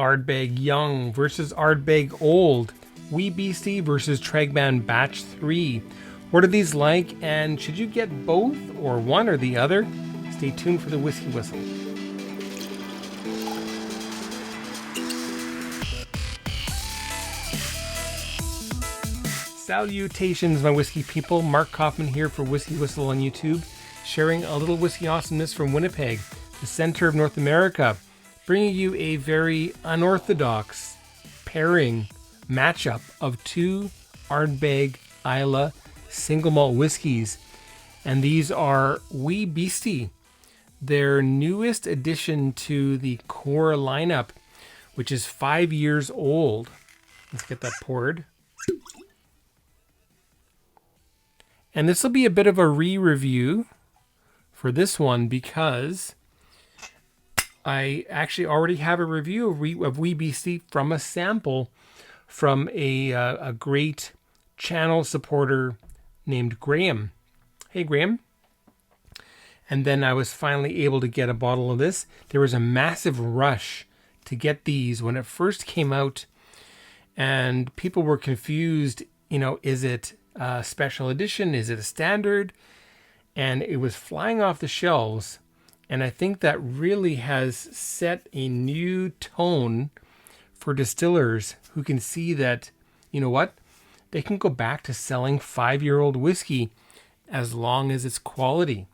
Ardbeg Young versus Ardbeg Old. Wee Beastie versus Traigh Bhan Batch 3. What are these like, and should you get both or one or the other? Stay tuned for the Whiskey Whistle. Salutations, my whiskey people. Mark Kaufman here for Whiskey Whistle on YouTube, sharing a little whiskey awesomeness from Winnipeg, the center of North America, bringing you a very unorthodox pairing matchup of two Ardbeg Islay single malt whiskeys. And these are Wee Beastie, their newest addition to the core lineup, which is 5 years old. Let's get that poured. And this will be a bit of a re-review for this one because I actually already have a review of Wee Beastie from a sample from a great channel supporter named Graham. Hey, Graham. And then I was finally able to get a bottle of this. There was a massive rush to get these when it first came out, and people were confused, is it a special edition? Is it a standard? And it was flying off the shelves. And I think that really has set a new tone for distillers who can see that, they can go back to selling 5-year-old whiskey as long as it's quality.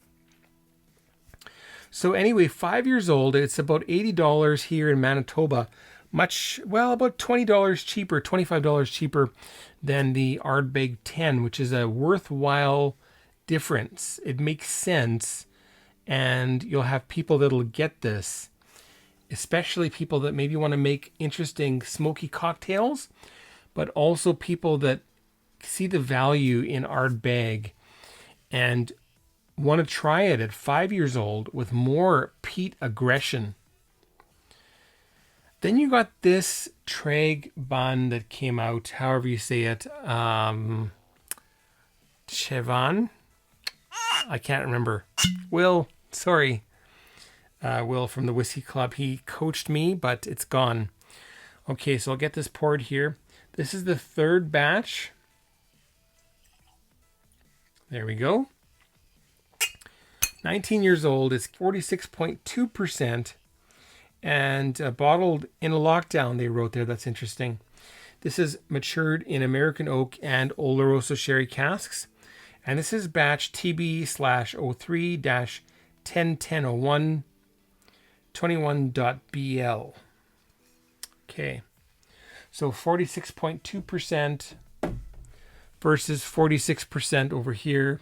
So anyway, 5 years old, it's about $80 here in Manitoba. About $20 cheaper, $25 cheaper than the Ardbeg 10, which is a worthwhile difference. It makes sense, and you'll have people that'll get this, especially people that maybe want to make interesting smoky cocktails, but also people that see the value in Ardbeg and want to try it at 5 years old with more peat aggression. Then you got this Traigh Bhan that came out, however you say it, Traigh Bhan. I can't remember. Will from the Whiskey Club. He coached me, but it's gone. Okay, so I'll get this poured here. This is the third batch. There we go. 19 years old. It's 46.2%. And bottled in a lockdown, they wrote there. That's interesting. This is matured in American oak and Oloroso sherry casks. And this is batch TB/03-101001 21.BL. Okay. So 46.2% versus 46% over here.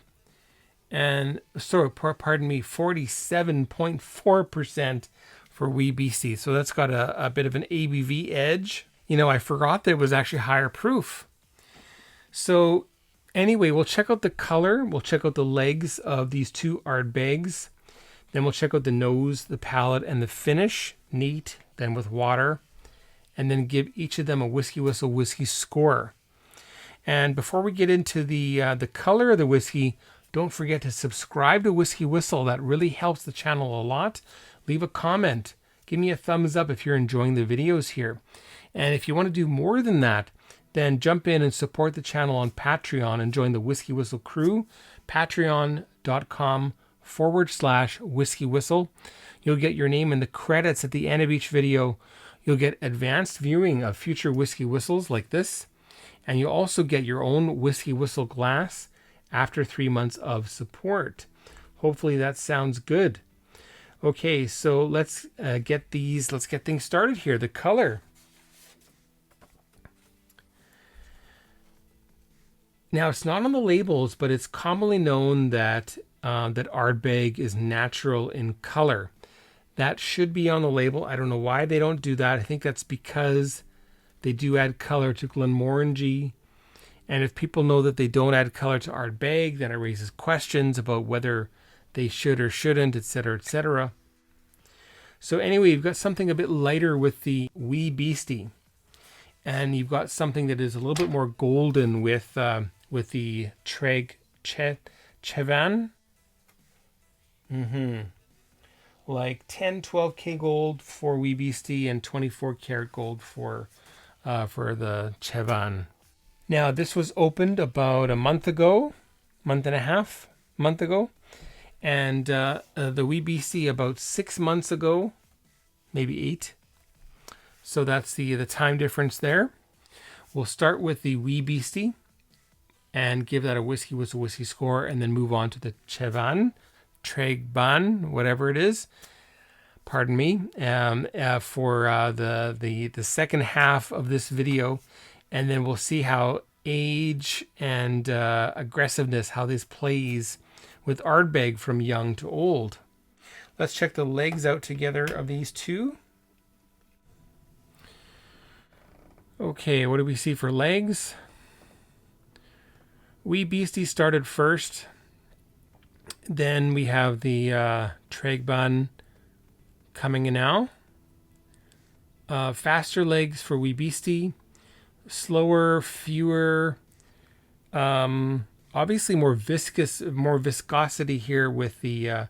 And, 47.4% for Wee Beastie. So that's got a bit of an ABV edge. I forgot that it was actually higher proof. So anyway, we'll check out the color. We'll check out the legs of these two Ardbegs. Then we'll check out the nose, the palate, and the finish. Neat, then with water. And then give each of them a Whiskey Whistle whiskey score. And before we get into the color of the whiskey, don't forget to subscribe to Whiskey Whistle. That really helps the channel a lot. Leave a comment. Give me a thumbs up if you're enjoying the videos here. And if you want to do more than that, then jump in and support the channel on Patreon and join the Whiskey Whistle crew. Patreon.com/Whiskey Whistle. You'll get your name in the credits at the end of each video. You'll get advanced viewing of future Whiskey Whistles like this. And you'll also get your own Whiskey Whistle glass after 3 months of support. Hopefully that sounds good. Okay, so let's get things started here. The color. Now, it's not on the labels, but it's commonly known that Ardbeg is natural in color. That should be on the label. I don't know why they don't do that. I think that's because they do add color to Glenmorangie. And if people know that they don't add color to Ardbeg, then it raises questions about whether they should or shouldn't, etc., etc. So anyway, you've got something a bit lighter with the Wee Beastie. And you've got something that is a little bit more golden with the Traigh Bhan. like 10, 12K gold for Wee Beastie and 24 karat gold for the Traigh Bhan. Now, this was opened about a month ago, month and a half, month ago. And the Wee Beastie about 6 months ago, maybe 8. So that's the time difference there. We'll start with the Wee Beastie and give that a WhiskyWhistle whiskey score, and then move on to the Traigh Bhan, whatever it is. Pardon me. For the second half of this video, and then we'll see how age and aggressiveness, how this plays with Ardbeg from young to old. Let's check the legs out together of these two. Okay, what do we see for legs? Wee Beastie started first. Then we have the Traigh Bhan coming in now. Faster legs for Wee Beastie. Slower, fewer. Obviously more viscosity here with the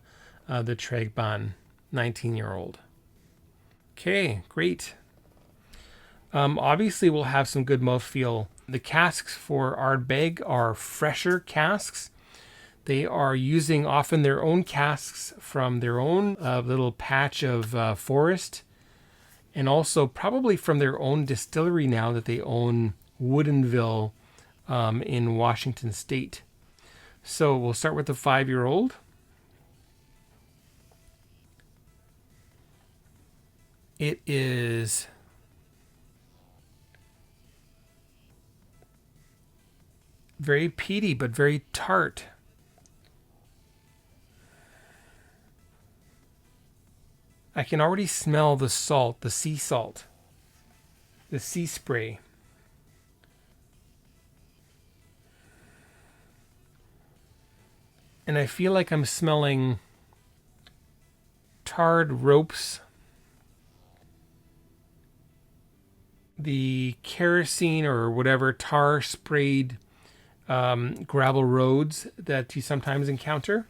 Traigh Bhan 19-year-old. Okay, great. Obviously we'll have some good mouthfeel. The casks for Ardbeg are fresher casks. They are using often their own casks from their own little patch of forest, and also probably from their own distillery now that they own Woodinville in Washington State. So we'll start with the 5-year-old. It is very peaty, but very tart. I can already smell the salt, the sea salt, the sea spray. And I feel like I'm smelling tarred ropes, the kerosene or whatever tar sprayed gravel roads that you sometimes encounter.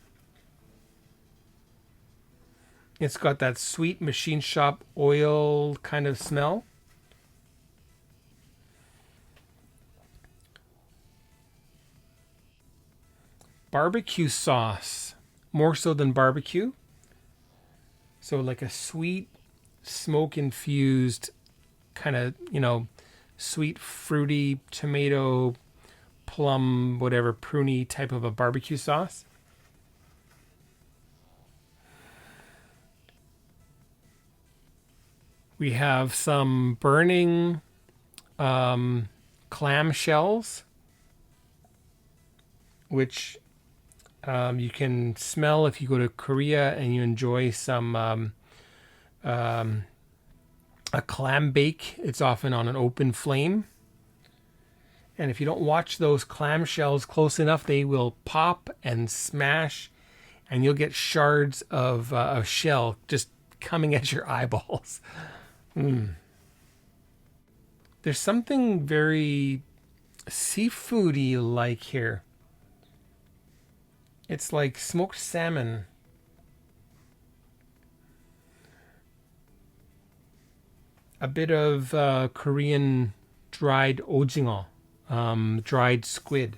It's got that sweet machine shop oil kind of smell. Barbecue sauce, more so than barbecue. So like a sweet, smoke-infused kind of, sweet, fruity, tomato, plum, whatever, pruny type of a barbecue sauce. We have some burning clam shells, which you can smell if you go to Korea and you enjoy some a clam bake. It's often on an open flame. And if you don't watch those clam shells close enough, they will pop and smash, and you'll get shards of shell just coming at your eyeballs. There's something very seafoody like here. It's like smoked salmon. A bit of Korean dried ojingo, dried squid.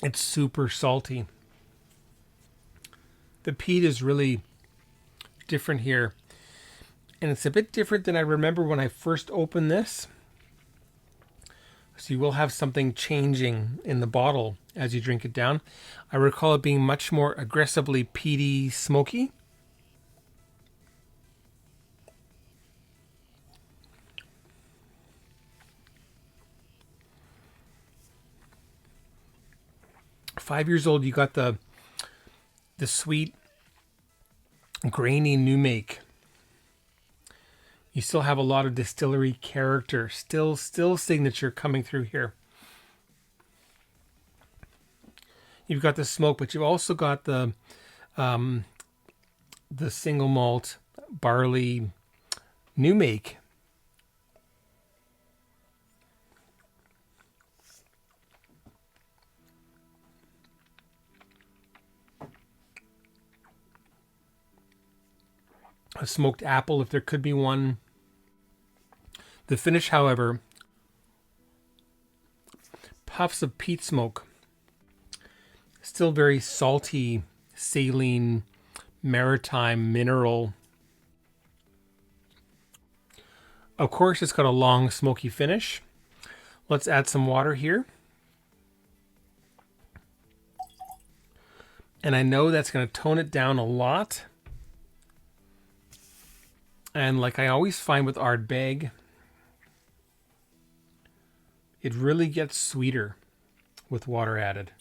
It's super salty. The peat is really different here. And it's a bit different than I remember when I first opened this. So you will have something changing in the bottle as you drink it down. I recall it being much more aggressively peaty, smoky. "5 years old, you got the sweet, grainy new make. You still have a lot of distillery character, still signature coming through here. You've got the smoke, but you've also got the single malt barley new make. A smoked apple, if there could be one. The finish, however, puffs of peat smoke. Still very salty, saline, maritime, mineral. Of course, it's got a long, smoky finish. Let's add some water here. And I know that's going to tone it down a lot. And like I always find with Ardbeg, it really gets sweeter with water added.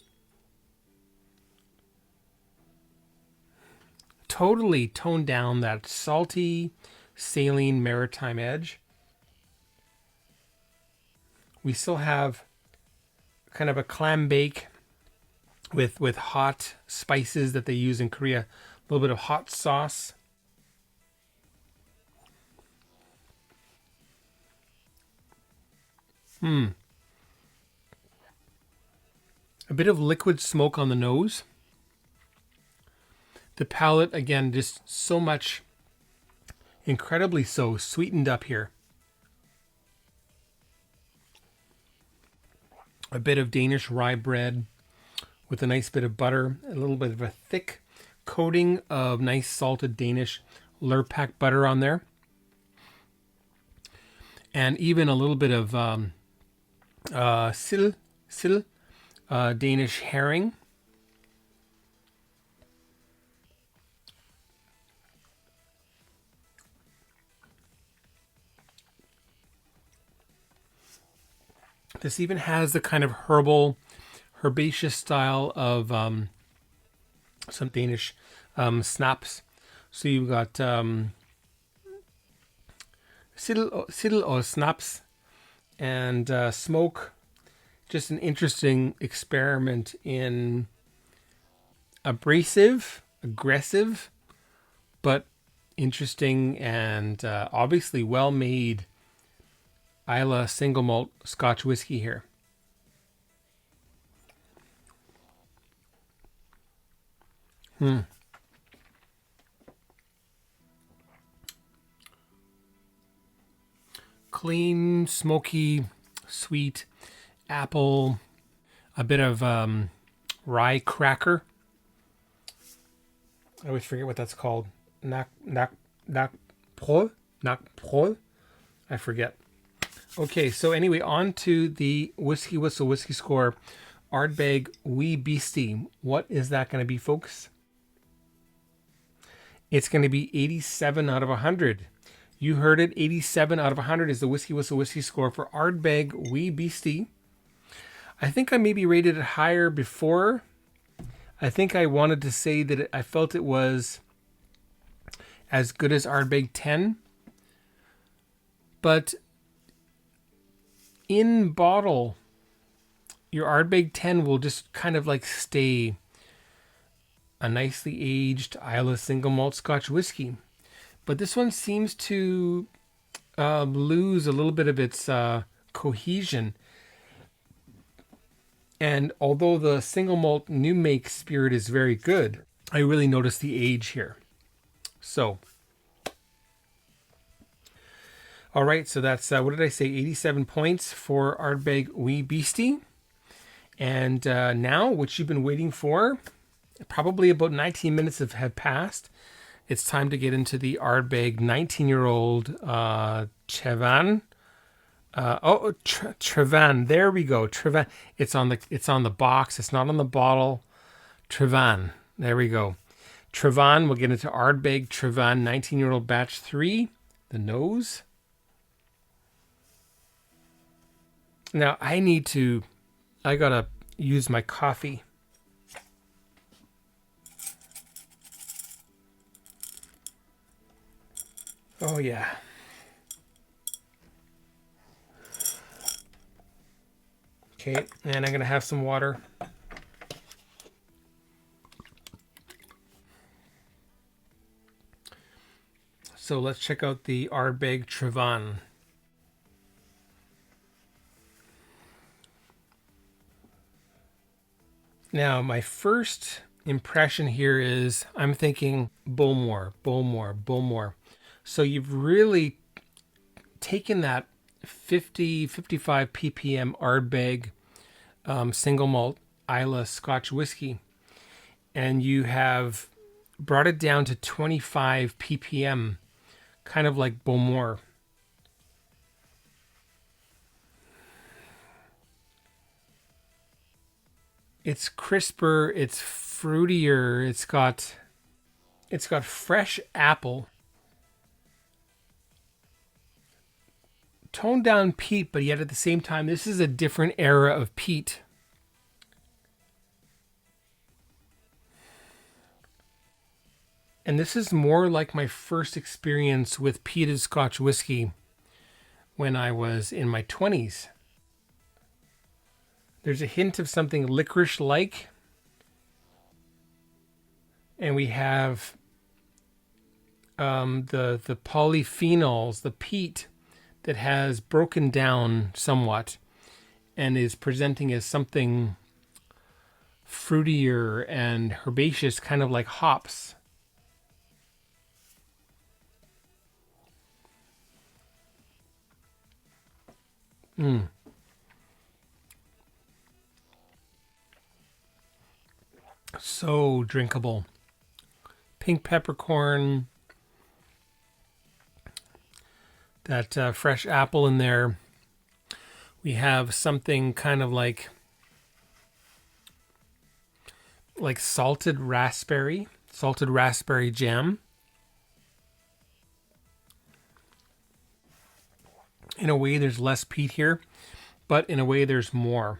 Totally toned down that salty, saline, maritime edge. We still have kind of a clam bake with hot spices that they use in Korea. A little bit of hot sauce. A bit of liquid smoke on the nose. The palate, again, just so much, incredibly so, sweetened up here. A bit of Danish rye bread with a nice bit of butter, a little bit of a thick coating of nice salted Danish Lurpak butter on there. And even a little bit of sill, Danish herring. This even has the kind of herbaceous style of some Danish snaps. So you've got siddle or snaps and smoke. Just an interesting experiment in abrasive, aggressive, but interesting and obviously well-made Islay single malt Scotch whiskey here. Clean, smoky, sweet, apple, a bit of rye cracker. I always forget what that's called. Nak prol. I forget. Okay, so anyway, on to the WhiskyWhistle Whiskey Score Ardbeg Wee Beastie. What is that going to be, folks? It's going to be 87 out of 100. You heard it, 87 out of 100 is the WhiskyWhistle Whiskey Score for Ardbeg Wee Beastie. I think I maybe rated it higher before. I think I wanted to say that I felt it was as good as Ardbeg 10. But in bottle, your Ardbeg 10 will just kind of like stay a nicely aged Islay single malt Scotch whiskey. But this one seems to lose a little bit of its cohesion. And although the single malt new make spirit is very good, I really notice the age here. So, all right, so that's, what did I say, 87 points for Ardbeg Wee Beastie. And now, what you've been waiting for, probably about 19 minutes have passed. It's time to get into the Ardbeg 19-year-old Traigh Bhan. Traigh Bhan. There we go. Traigh Bhan. It's on the box. It's not on the bottle. Traigh Bhan. There we go. Traigh Bhan. We'll get into Ardbeg Traigh Bhan 19-year-old batch 3. The nose. Now I gotta use my coffee. Oh yeah. Okay, and I'm gonna have some water. So let's check out the Ardbeg Traigh Bhan. Now, my first impression here is I'm thinking Bowmore. So you've really taken that 55 ppm Ardbeg single malt Islay Scotch whiskey, and you have brought it down to 25 ppm, kind of like Bowmore. It's crisper, it's fruitier, it's got fresh apple, toned down peat, but yet at the same time, this is a different era of peat. And this is more like my first experience with peated Scotch whiskey when I was in my 20s. There's a hint of something licorice-like. And we have the polyphenols, the peat that has broken down somewhat and is presenting as something fruitier and herbaceous, kind of like hops. So drinkable. Pink peppercorn, that fresh apple in there. We have something kind of like salted raspberry jam. In a way, there's less peat here, but in a way, there's more.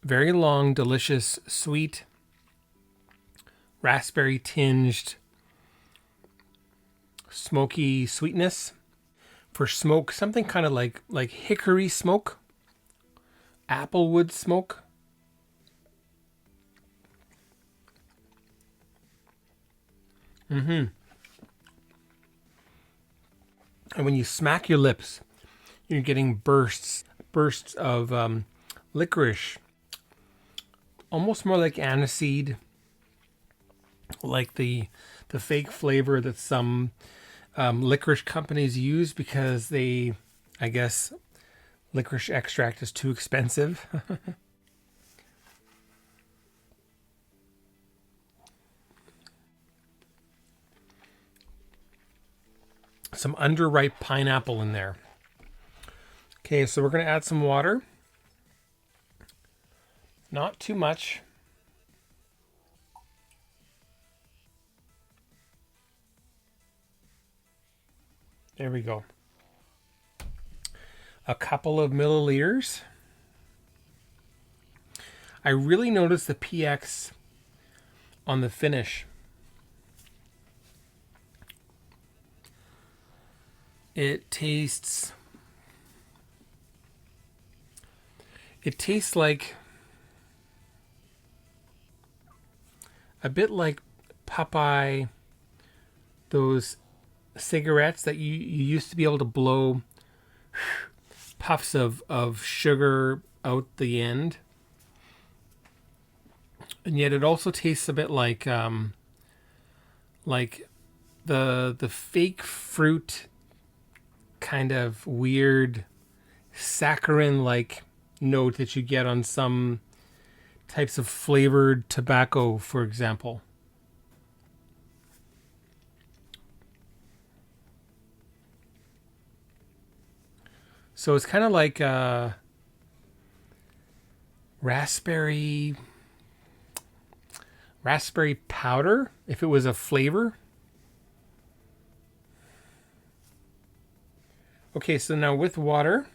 Very long, delicious, sweet, raspberry tinged, smoky sweetness. For smoke, something kind of like hickory smoke, applewood smoke. And when you smack your lips, you're getting bursts of licorice, almost more like aniseed, like the fake flavor that some licorice companies use because I guess licorice extract is too expensive. Some underripe pineapple in there. Okay, so we're going to add some water. Not too much. There we go. A couple of milliliters. I really noticed the PX on the finish. It tastes like a bit like Popeye, those cigarettes that you used to be able to blow puffs of sugar out the end. And yet it also tastes a bit like the fake fruit kind of weird saccharin-like note that you get on some types of flavored tobacco, for example. So it's kind of like raspberry powder, if it was a flavor. Okay, so now with water,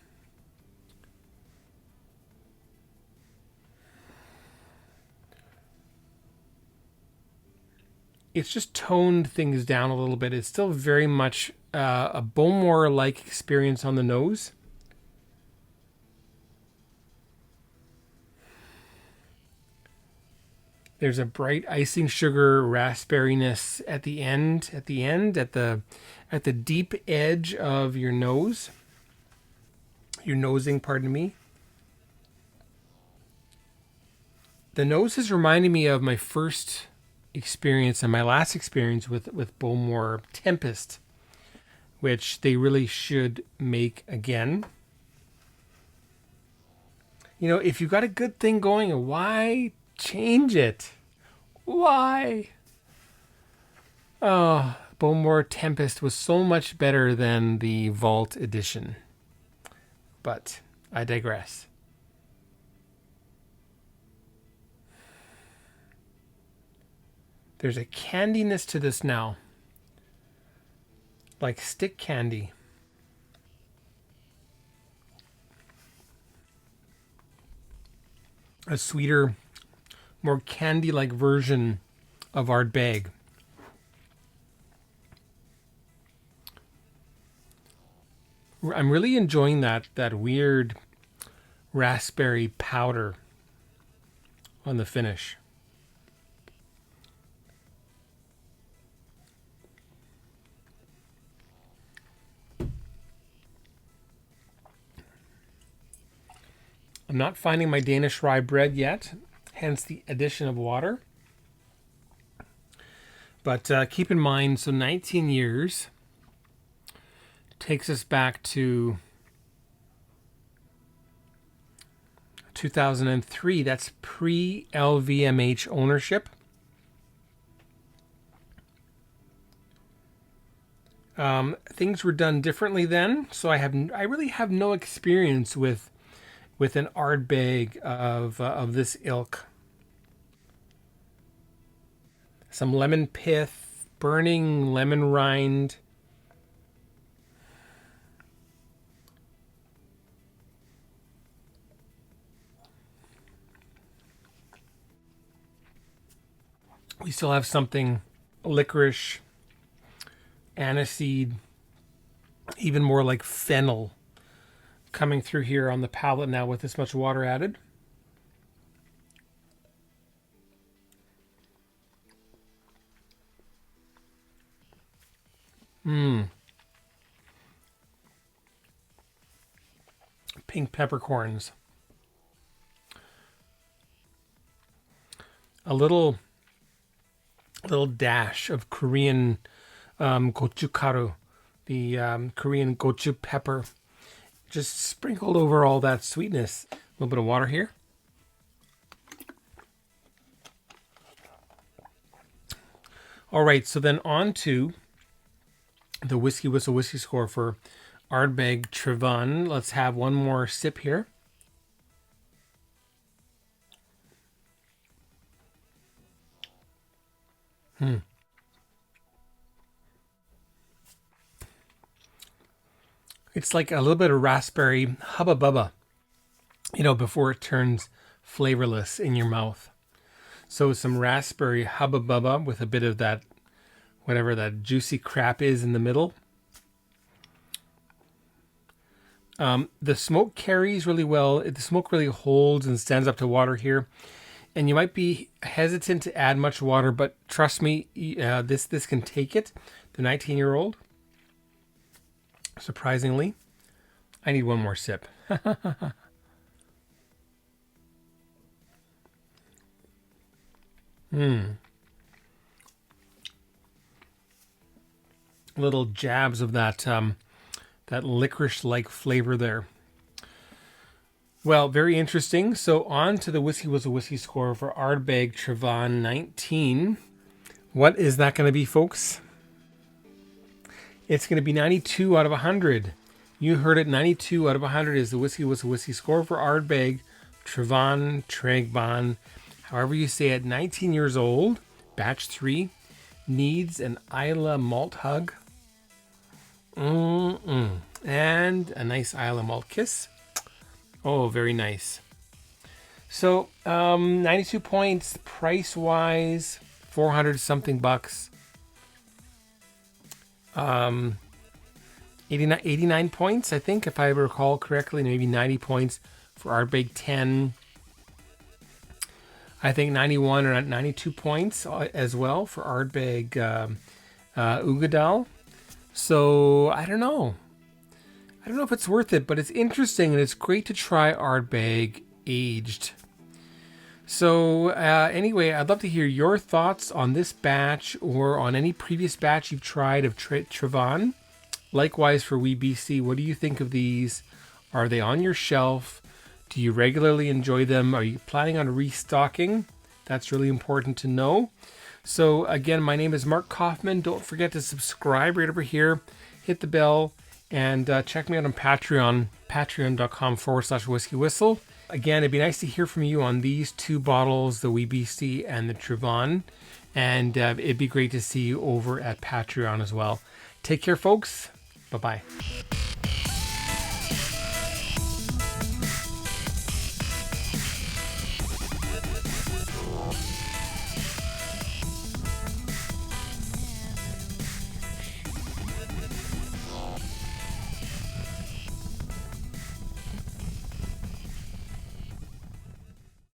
it's just toned things down a little bit. It's still very much a Bowmore-like experience on the nose. There's a bright icing sugar raspberryness at the end, at the deep edge of your nose. Your nosing, pardon me. The nose is reminding me of my first experience and my last experience with Bowmore Tempest, which they really should make again. You know, if you've got a good thing going, why change it? Why? Oh, Bowmore Tempest was so much better than the Vault Edition. But I digress. There's a candiness to this now. Like stick candy. A sweeter, more candy-like version of Ardbeg. I'm really enjoying that weird raspberry powder on the finish. I'm not finding my Danish rye bread yet, hence the addition of water. But keep in mind, so 19 years takes us back to 2003. That's pre-LVMH ownership. Things were done differently then, so I really have no experience with an Ardbeg of this ilk. Some lemon pith, burning lemon rind. We still have something licorice, aniseed, even more like fennel coming through here on the palate now with this much water added. Pink peppercorns. A little dash of Korean gochugaru, the Korean gochu pepper, just sprinkled over all that sweetness. A little bit of water here. All right, so then on to the WhiskyWhistle whiskey score for Ardbeg Traigh Bhan. Let's have one more sip here. It's like a little bit of raspberry hubba bubba, before it turns flavorless in your mouth. So some raspberry hubba bubba with a bit of that, whatever that juicy crap is in the middle. The smoke carries really well. The smoke really holds and stands up to water here. And you might be hesitant to add much water, but trust me, this can take it. The 19-year-old. Surprisingly. I need one more sip. Little jabs of that licorice-like flavor there. Well, very interesting. So on to the WhiskyWhistle whiskey score for Ardbeg Traigh Bhan 19. What is that going to be, folks? It's going to be 92 out of 100. You heard it, 92 out of 100 is the WhiskyWhistle whiskey score for Ardbeg Traigh Bhan. However you say it, 19 years old, batch 3, needs an Islay malt hug. And a nice Islay malt kiss. Oh, very nice. So, 92 points, price-wise, 400 something bucks. 89 points, I think, if I recall correctly, maybe 90 points for Ardbeg 10. I think 91 or 92 points as well for Ardbeg Ugadal. So I don't know. I don't know if it's worth it, but it's interesting and it's great to try Ardbeg aged. So anyway, I'd love to hear your thoughts on this batch or on any previous batch you've tried of Traigh Bhan. Likewise for WhiskyWhistle, what do you think of these? Are they on your shelf? Do you regularly enjoy them? Are you planning on restocking? That's really important to know. So again, my name is Mark Kaufman. Don't forget to subscribe right over here. Hit the bell and check me out on Patreon, patreon.com/WhiskyWhistle. Again, it'd be nice to hear from you on these two bottles, the WhiskyWhistle and the Traigh Bhan. And it'd be great to see you over at Patreon as well. Take care, folks. Bye-bye.